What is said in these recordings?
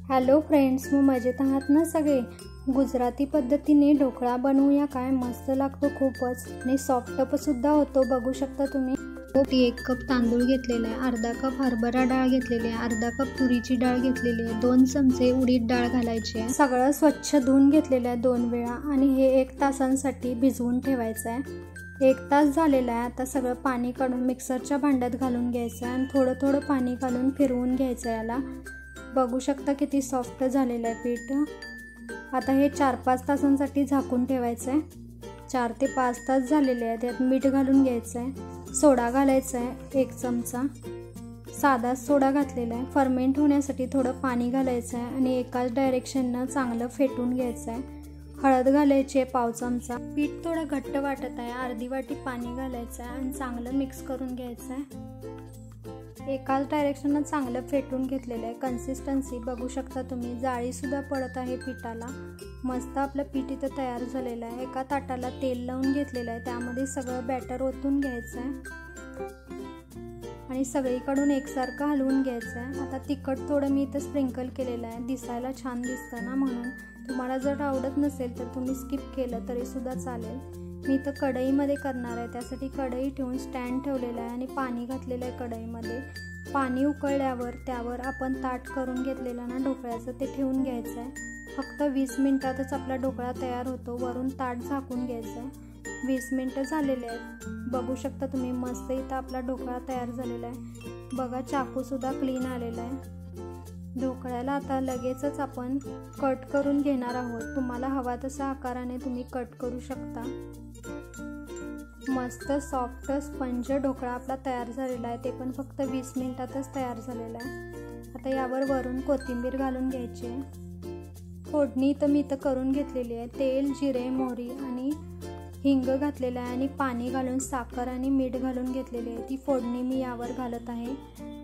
Hello friends, मग मजेत आहात ना सगळे। गुजराती पद्धतीने ढोकळा बनवूया काय। मस्त लागतो खूपच आणि सॉफ्ट सुद्धा होतो। बघू शकता तुम्ही। 1 कप तांदूळ घेतलेला आहे, अर्धा कप हरभरा डाळ घेतलेली आहे, अर्धा कप तुरीची डाळ घेतलेली आहे, 2 चमचे उडीद डाळ घालायची आहे। सगळं स्वच्छ धुवून घेतलेलं आहे 2 वेळा आणि हे 1 तासांसाठी भिजवून ठेवायचं आहे। 1 तास झालेला आहे। आता सगळं पाणी काढून मिक्सरच्या भांड्यात घालून घ्यायचं आहे आणि थोडं थोडं पाणी घालून फिरवून घ्यायचं याला। बघू शकता किती सॉफ्ट झालेलं आहे पीठ। आता हे 4-5 तासांसाठी झाकून ठेवायचं आहे। 4 ते 5 तास झालेले आहेत। यात मीठ घालून घ्यायचं आहे, सोडा घालायचा आहे 1 चमचा, साधा सोडा घातलेला आहे। फर्मेंट होण्यासाठी थोडं पाणी घालायचं आहे आणि एकाच डायरेक्शननं चांगलं फेटून घ्यायचं आहे। हळद घालायची आहे 1/2 चमचा। पीठ थोडं घट्ट वाटत आहे, अर्धी वाटी पाणी घालायचं आहे आणि चांगलं मिक्स करून घ्यायचं आहे। एकाच डायरेक्शननं चांगलं फेटून घेतलेलं आहे। कन्सिस्टन्सी बघू शकता तुम्ही, जाळी सुद्धा पडत आहे पिठाला। मस्त आपलं पीठ इथं तयार झालेलं आहे। एका ताटाला तेल लावून घेतलेलं आहे, त्यामध्ये सगळं बॅटर ओतून घ्यायचं आहे आणि सगळीकडून एकसारखं हलवून घ्यायचं आहे। आता तिखट थोडं मी इथं स्प्रिंकल केलेलं आहे, दिसायला छान दिसतं ना म्हणून। तुम्हाला जर आवडत नसेल तर तुम्ही स्किप केलं तरी सुद्धा चालेल। मी इथं कढईमध्ये करणार आहे, त्यासाठी कढई ठेवून स्टँड ठेवलेला आहे आणि पाणी घातलेलं आहे कढईमध्ये। पाणी उकळल्यावर त्यावर आपण ताट करून घेतलेलं ना ढोकळ्याचं, ते ठेवून घ्यायचं आहे। फक्त 20 मिनिटातच आपला ढोकळा तयार होतो। वरून ताट झाकून घ्यायचं आहे। 20 मिनिटं झालेले आहेत। बघू शकता तुम्ही, मस्त इथं आपला ढोकळा तयार झालेला आहे। बघा, चाकूसुद्धा क्लीन आलेला आहे। ढोकळ्याला आता लगेचच आपण कट करून घेणार आहोत। तुम्हाला हवा तसा आकाराने तुम्ही कट करू शकता। मस्त सॉफ्ट स्पंज ढोकळा आपला तयार झालेला आहे, ते पण फक्त 20 मिनिटातच तयार झालेला आहे। आता यावर वरून कोथिंबीर घालून घ्यायची आहे। फोडणी तर मी इथं करून घेतलेली आहे। तेल, जिरे, मोहरी आणि हिंग घातलेलं आहे आणि पाणी घालून साखर आणि मीठ घालून घेतलेली आहे। ती फोडणी मी यावर घालत आहे।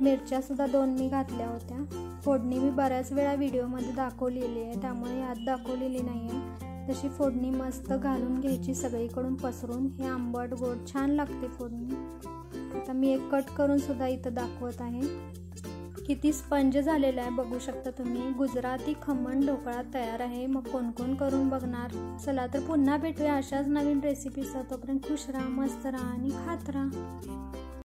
मिरच्यासुद्धा 2 मी घातल्या होत्या। फोडणी मी बऱ्याच वेळा व्हिडिओमध्ये दाखवलेली आहे, त्यामुळे यात दाखवलेली नाही आहे। तशी फोडणी मस्त घालून घ्यायची सगळीकडून पसरून। हे आंबट गोड छान लागते फोडणी। आता मी एक कट करून सुद्धा इथं दाखवत आहे। किती स्पंज झालेला आहे बघू शकता तुम्ही। गुजराती खमण ढोकळा तयार आहे। मग कोण कोण करून बघणार। चला तर पुन्हा भेटूया अशाच नवीन रेसिपीसह। तोपर्यंत खुश राहा, मस्त राहा आणि खात राहा।